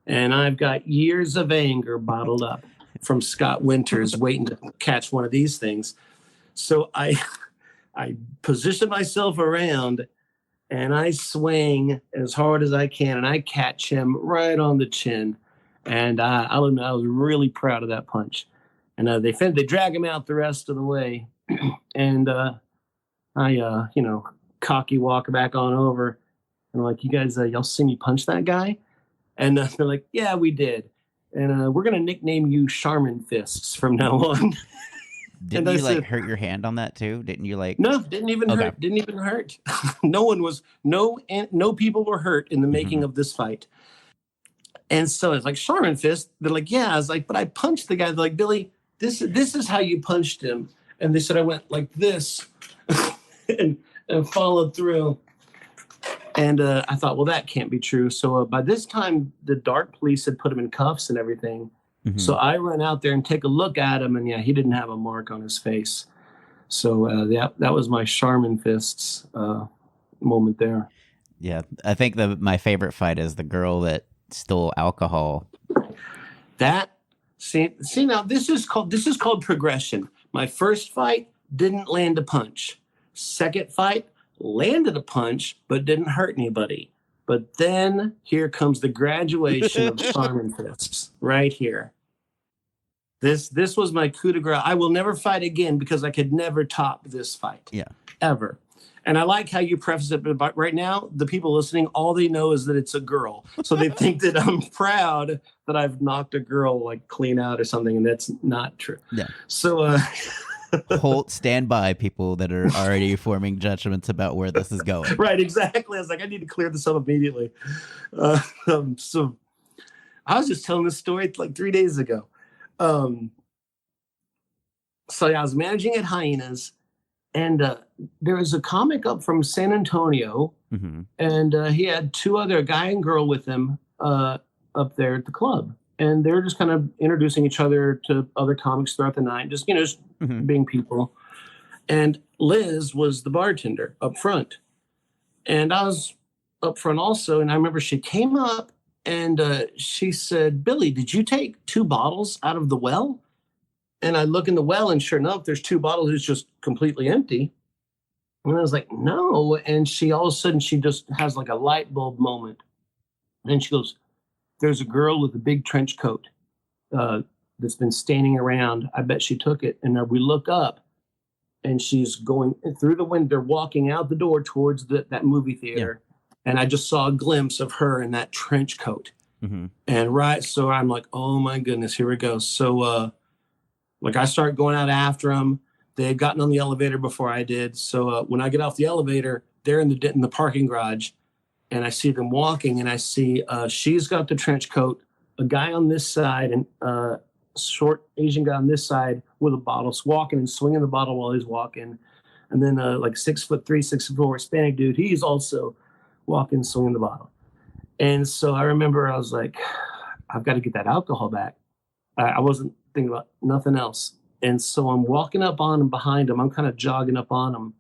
And I've got years of anger bottled up from Scott Winters waiting to catch one of these things. So I position myself around and I swing as hard as I can, and I catch him right on the chin. And I'll admit, I was really proud of that punch. And they drag him out the rest of the way. And I cocky walk back on over, and I'm like, "You guys, y'all see me punch that guy?" And they're like, "Yeah, we did. And we're going to nickname you Charmin Fists from now on." Didn't you like hurt your hand on that too? Didn't you like? No, didn't even hurt. Didn't even hurt. No people were hurt in the making of this fight. And so it's like, "Charmin Fist." They're like, "Yeah." I was like, "But I punched the guy." They're like, "Billy, this is how you punched him." And they said I went like this and followed through. And I thought, well, that can't be true. So by this time, the Dart police had put him in cuffs and everything. So I run out there and take a look at him, and yeah, he didn't have a mark on his face. So that was my Charmin Fists moment there. Yeah, I think my favorite fight is the girl that stole alcohol. See now this is called progression. My first fight didn't land a punch. Second fight landed a punch but didn't hurt anybody. But then here comes the graduation of Charmin Fists right here. This was my coup de grace. I will never fight again because I could never top this fight. Yeah. Ever. And I like how you preface it, but right now, the people listening, all they know is that it's a girl. So they think that I'm proud that I've knocked a girl like clean out or something, and that's not true. Yeah. So stand by, people that are already forming judgments about where this is going. Right, exactly. I was like, I need to clear this up immediately. So I was just telling this story like 3 days ago. So yeah, I was managing at Hyenas, and there was a comic up from San Antonio, and he had a guy and girl with him up there at the club. And they're just kind of introducing each other to other comics throughout the night, just being people. And Liz was the bartender up front. And I was up front also, and I remember she came up and she said, "Billy, did you take 2 bottles out of the well?" And I look in the well, and sure enough, there's 2 bottles. It's just completely empty. And I was like, "No." And she all of a sudden, she just has like a light bulb moment. And she goes, "There's a girl with a big trench coat that's been standing around. I bet she took it." And we look up, and she's going through the window, walking out the door towards that movie theater. Yeah. And I just saw a glimpse of her in that trench coat. And so I'm like, oh my goodness, here we go. So I start going out after them. They had gotten on the elevator before I did. So when I get off the elevator, they're in the parking garage. and I see them walking, and I see she's got the trench coat, a guy on this side, and short Asian guy on this side with a bottle, walking and swinging the bottle while he's walking. And then like 6'3", 6'4" Hispanic dude, he's also walking, swinging the bottle. And so I remember I was like, I've got to get that alcohol back. I wasn't thinking about nothing else. And so I'm walking up on him, behind him. I'm kind of jogging up on him.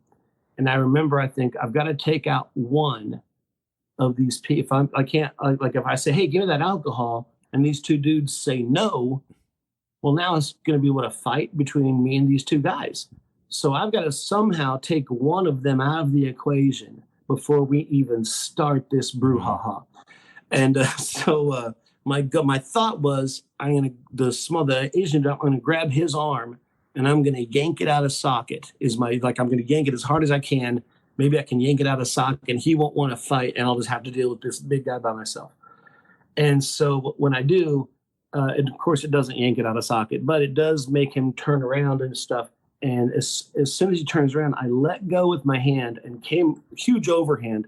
And I remember, I think I've got to take out one of these people. If I say, hey, give me that alcohol, and these two dudes say no, well, now it's going to be a fight between me and these two guys. So I've got to somehow take one of them out of the equation before we even start this brouhaha. And so my thought was, the Asian dude, I'm going to grab his arm and I'm going to yank it out of socket. I'm going to yank it as hard as I can. Maybe I can yank it out of socket and he won't want to fight, and I'll just have to deal with this big guy by myself. And so when I do, and of course it doesn't yank it out of socket, but it does make him turn around and stuff. And as soon as he turns around, I let go with my hand and came huge overhand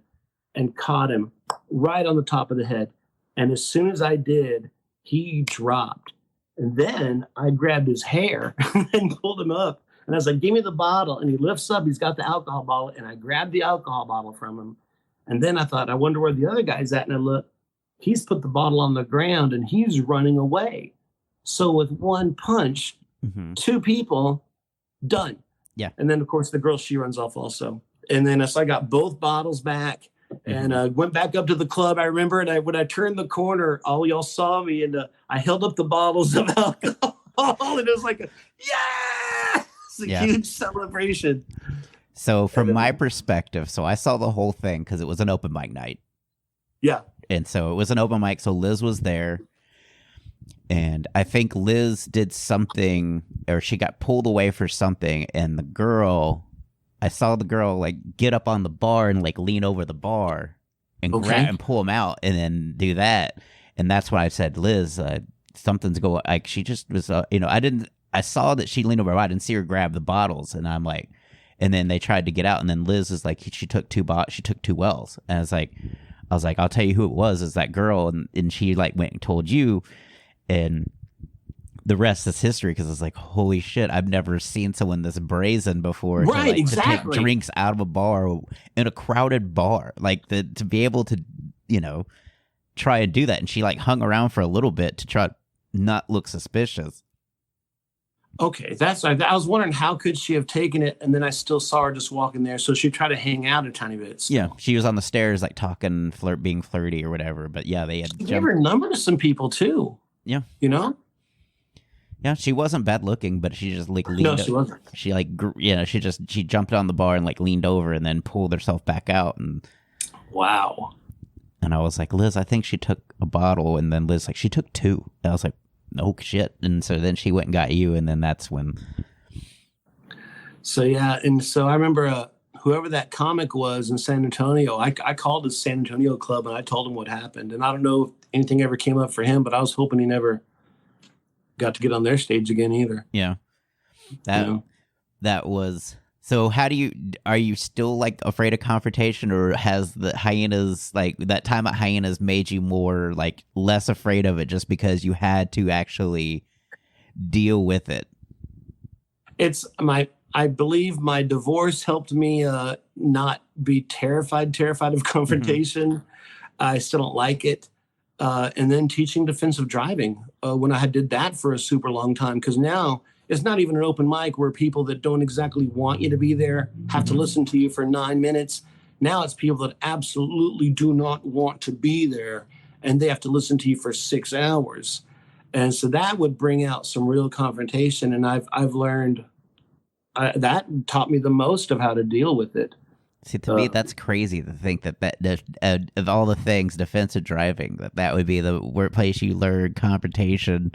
and caught him right on the top of the head. And as soon as I did, he dropped. And then I grabbed his hair and pulled him up. And I was like, give me the bottle. And he lifts up. He's got the alcohol bottle. And I grabbed the alcohol bottle from him. And then I thought, I wonder where the other guy's at. And I look, he's put the bottle on the ground and he's running away. So with one punch, two people, done. Yeah. And then, of course, the girl, she runs off also. And then so I got both bottles back and went back up to the club. I remember, and when I turned the corner, all y'all saw me, and I held up the bottles of alcohol, and it was like, it's a huge celebration. So from my perspective, so I saw the whole thing because it was an open mic night. Yeah. And so it was an open mic, so Liz was there. And I think Liz did something, or she got pulled away for something, and I saw the girl like get up on the bar and like lean over the bar and grab and pull him out, and then do that. And that's when I said, Liz, something's going. Like she just was, I saw that she leaned over. I didn't see her grab the bottles, and I'm like, and then they tried to get out, and then Liz is like, she took two wells, and I was like, I'll tell you who it was. Is that girl, and she like went and told you. And the rest is history, because it's like, holy shit, I've never seen someone this brazen before. Right, to take drinks out of a bar in a crowded bar, like to be able to, try and do that. And she like hung around for a little bit to try not look suspicious. Okay, I was wondering how could she have taken it, and then I still saw her just walking there, so she tried to hang out a tiny bit. Still. Yeah, she was on the stairs like talking, being flirty or whatever. But yeah, they had gave her number to some people too. Yeah. Yeah, she wasn't bad looking, but she just like leaned. No, she wasn't. She like, she jumped on the bar and like leaned over and then pulled herself back out. And wow. And I was like, Liz, I think she took a bottle. And then Liz like, she took two. And I was like, no shit. And so then she went and got you, and then that's when. So yeah, and so I remember whoever that comic was in San Antonio, I called the San Antonio club and I told him what happened. And I don't know if anything ever came up for him, but I was hoping he never got to get on their stage again either. Yeah. That was, so are you still like afraid of confrontation, or has the hyenas, like that time at hyenas made you more like less afraid of it just because you had to actually deal with it? I believe my divorce helped me not be terrified of confrontation. I still don't like it. And then teaching defensive driving when I did that for a super long time, because now it's not even an open mic where people that don't exactly want you to be there have to listen to you for 9 minutes. Now it's people that absolutely do not want to be there, and they have to listen to you for 6 hours. And so that would bring out some real confrontation. And I've learned that taught me the most of how to deal with it. See, to me, that's crazy to think that of all the things, defensive driving, that would be the workplace you learn confrontation.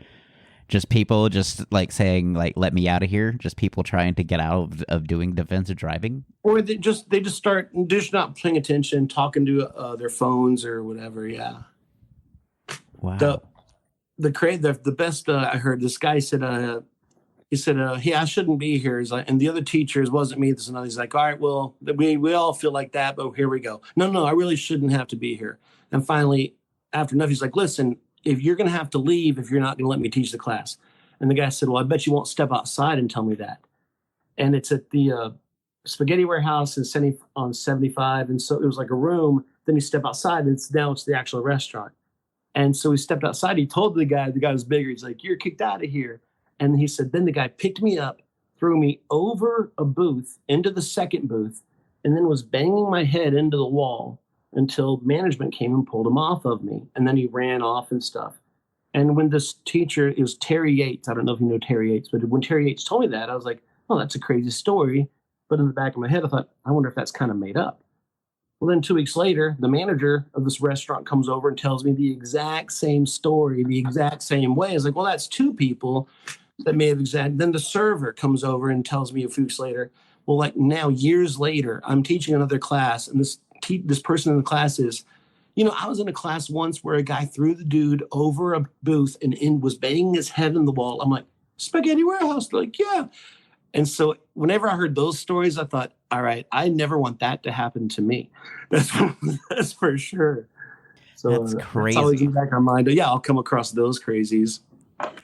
Just people just like saying, like, let me out of here. Just people trying to get out of doing defensive driving. Or they just start just not paying attention, talking to their phones or whatever. Yeah. Wow. The best I heard, this guy said, he said, hey, I shouldn't be here. He's like, and the other teachers, wasn't me, this and another. He's like, all right, well, we all feel like that, but here we go. No, I really shouldn't have to be here. And finally, after enough, he's like, listen, if you're going to have to leave, if you're not going to let me teach the class. And the guy said, well, I bet you won't step outside and tell me that. And it's at the Spaghetti Warehouse on 75. And so it was like a room. Then you step outside, and it's the actual restaurant. And so he stepped outside. He told the guy was bigger. He's like, you're kicked out of here. And he said, then the guy picked me up, threw me over a booth into the second booth, and then was banging my head into the wall until management came and pulled him off of me. And then he ran off and stuff. And when this teacher, it was Terry Yates. I don't know if you know Terry Yates, but when Terry Yates told me that, I was like, oh, that's a crazy story. But in the back of my head, I thought, I wonder if that's kind of made up. Well, then 2 weeks later, the manager of this restaurant comes over and tells me the exact same story, the exact same way. I was like, well, that's two people that may have Then the server comes over and tells me a few weeks later, well, like now, years later, I'm teaching another class, and this person in the class is, I was in a class once where a guy threw the dude over a booth and was banging his head in the wall. I'm like, Spaghetti Warehouse? They're like, yeah. And so whenever I heard those stories, I thought, all right, I never want that to happen to me. That's for sure. So that's crazy. That's always in the back of our mind. Yeah, I'll come across those crazies.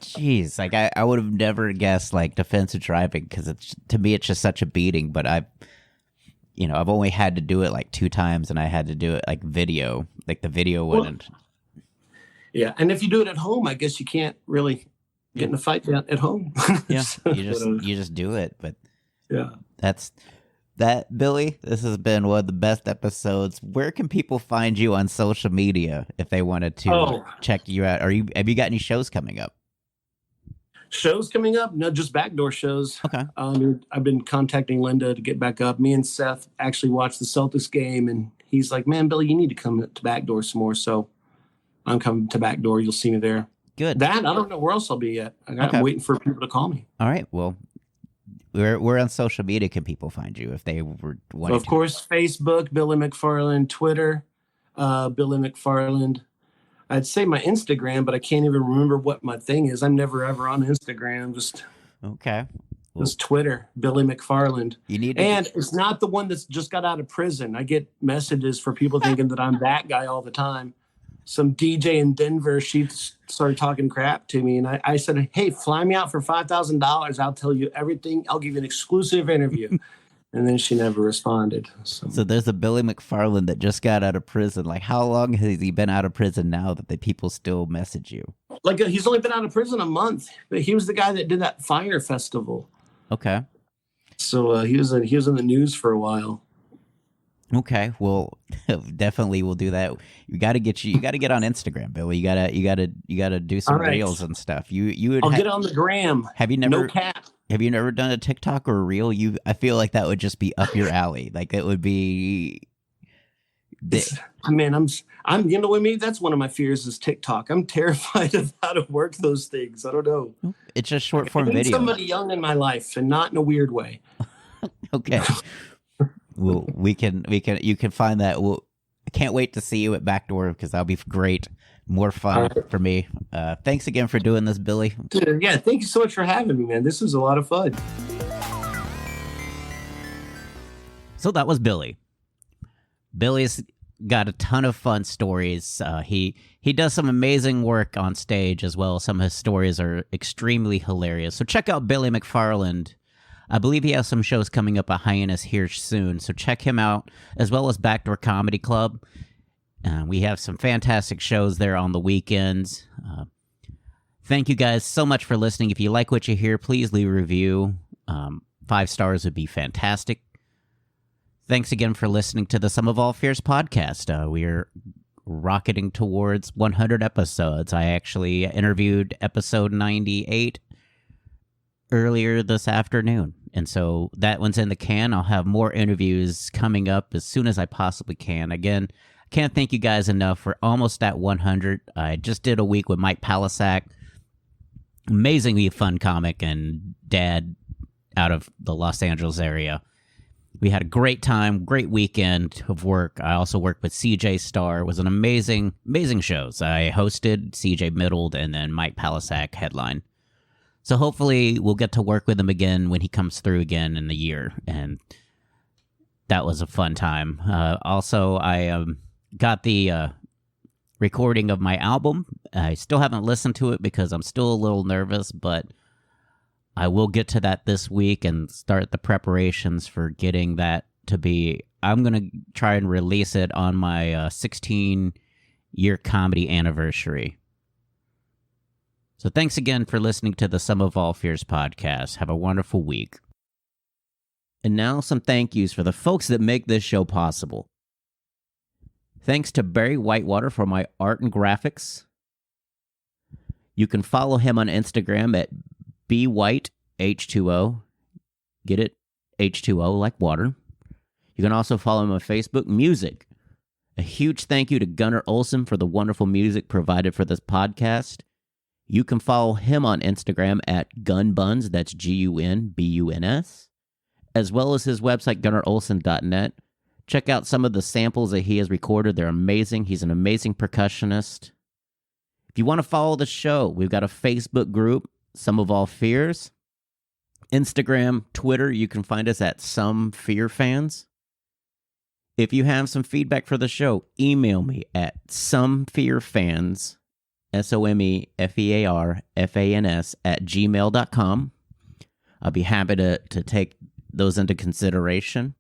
Jeez, like I would have never guessed like defensive driving, because to me it's just such a beating. But I've only had to do it like 2 times, and I had to do it like video. Like the video wouldn't. Yeah, and if you do it at home, I guess you can't really get in a fight at home. Yeah, you just do it. But yeah, that's that, Billy. This has been one of the best episodes. Where can people find you on social media if they wanted to check you out? Have you got any shows coming up? Shows coming up? No, just backdoor shows. Okay. I've been contacting Linda to get back up. Me and Seth actually watched the Celtics game, and he's like, man, Billy, you need to come to backdoor some more. So I'm coming to backdoor. You'll see me there. Good. I don't know where else I'll be yet. I'm waiting for people to call me. All right. Well, where on social media can people find you if they were wanting so of course, Facebook, Billy McFarland, Twitter, Billy McFarland. I'd say my Instagram, but I can't even remember what my thing is. I'm never ever on Instagram. Just Twitter, Billy McFarland. It's not the one that's just got out of prison. I get messages for people thinking that I'm that guy all the time. Some DJ in Denver, she started talking crap to me, and I said, hey, fly me out for $5,000. I'll tell you everything. I'll give you an exclusive interview. And then she never responded. So there's a Billy McFarland that just got out of prison. Like, how long has he been out of prison now that the people still message you? Like, he's only been out of prison a month. But he was the guy that did that fire festival. Okay. So he was in the news for a while. Okay, well, definitely we'll do that. You got to get on Instagram, Billy. You gotta do some reels and stuff. I'll get on the gram. Have you never? No cap. Have you never done a TikTok or a reel? I feel like that would just be up your alley. Like it would be. I'm with me. That's one of my fears is TikTok. I'm terrified of how to work those things. I don't know. It's just short form video. Somebody young in my life, and not in a weird way. Okay. Well, you can find that. I can't wait to see you at Backdoor because that'll be great. More fun for me. Thanks again for doing this, Billy. Yeah, thank you so much for having me, man. This was a lot of fun. So that was Billy. Billy's got a ton of fun stories. He does some amazing work on stage as well. Some of his stories are extremely hilarious. So check out Billy McFarland. I believe he has some shows coming up at Hyannis here soon, so check him out, as well as Backdoor Comedy Club. We have some fantastic shows there on the weekends. Thank you guys so much for listening. If you like what you hear, please leave a review. 5 stars would be fantastic. Thanks again for listening to the Sum of All Fears podcast. We are rocketing towards 100 episodes. I actually interviewed episode 98 earlier this afternoon, and so that one's in the can. I'll have more interviews coming up as soon as I possibly can. Again, I can't thank you guys enough. We're almost at 100. I just did a week with Mike Palasak, amazingly fun comic and dad out of the Los Angeles area. We had a great time, great weekend of work. I also worked with CJ Starr. It was an amazing shows. I hosted, CJ middled, and then Mike Palasak headline. So hopefully we'll get to work with him again when he comes through again in the year. And that was a fun time. Also, I got the recording of my album. I still haven't listened to it because I'm still a little nervous, but I will get to that this week and start the preparations for getting that to be. I'm going to try and release it on my 16-year comedy anniversary. So thanks again for listening to the Sum of All Fears podcast. Have a wonderful week. And now some thank yous for the folks that make this show possible. Thanks to Barry Whitewater for my art and graphics. You can follow him on Instagram at bwhiteh2o. Get it? H2O like water. You can also follow him on Facebook, Music. A huge thank you to Gunnar Olsen for the wonderful music provided for this podcast. You can follow him on Instagram at gunbuns, that's GUNBUNS, as well as his website, gunnarolsen.net. Check out some of the samples that he has recorded. They're amazing. He's an amazing percussionist. If you want to follow the show, we've got a Facebook group, Sum of All Fears. Instagram, Twitter, you can find us at Some Fear Fans. If you have some feedback for the show, email me at somefearfans, SOMEFEARFANS @gmail.com. I'll be happy to take those into consideration.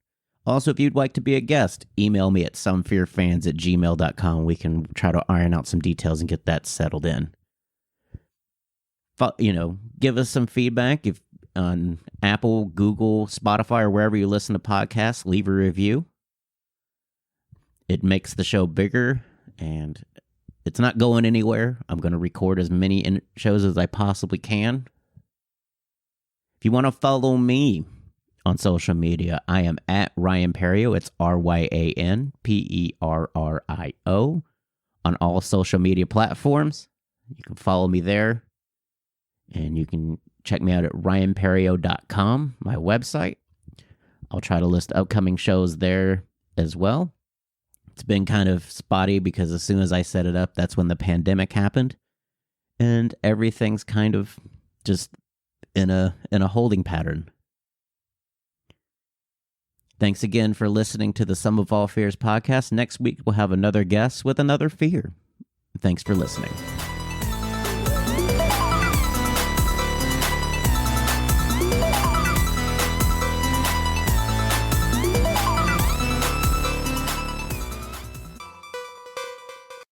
Also, if you'd like to be a guest, email me at somefearfans@gmail.com. We can try to iron out some details and get that settled in. Give us some feedback if on Apple, Google, Spotify, or wherever you listen to podcasts. Leave a review. It makes the show bigger, and it's not going anywhere. I'm going to record as many shows as I possibly can. If you want to follow me on social media, I am at Ryan Perio. It's RyanPerrio on all social media platforms. You can follow me there, and you can check me out at ryanperio.com, my website. I'll try to list upcoming shows there as well. It's been kind of spotty because as soon as I set it up, that's when the pandemic happened. And everything's kind of just in a holding pattern. Thanks again for listening to the Sum of All Fears podcast. Next week, we'll have another guest with another fear. Thanks for listening.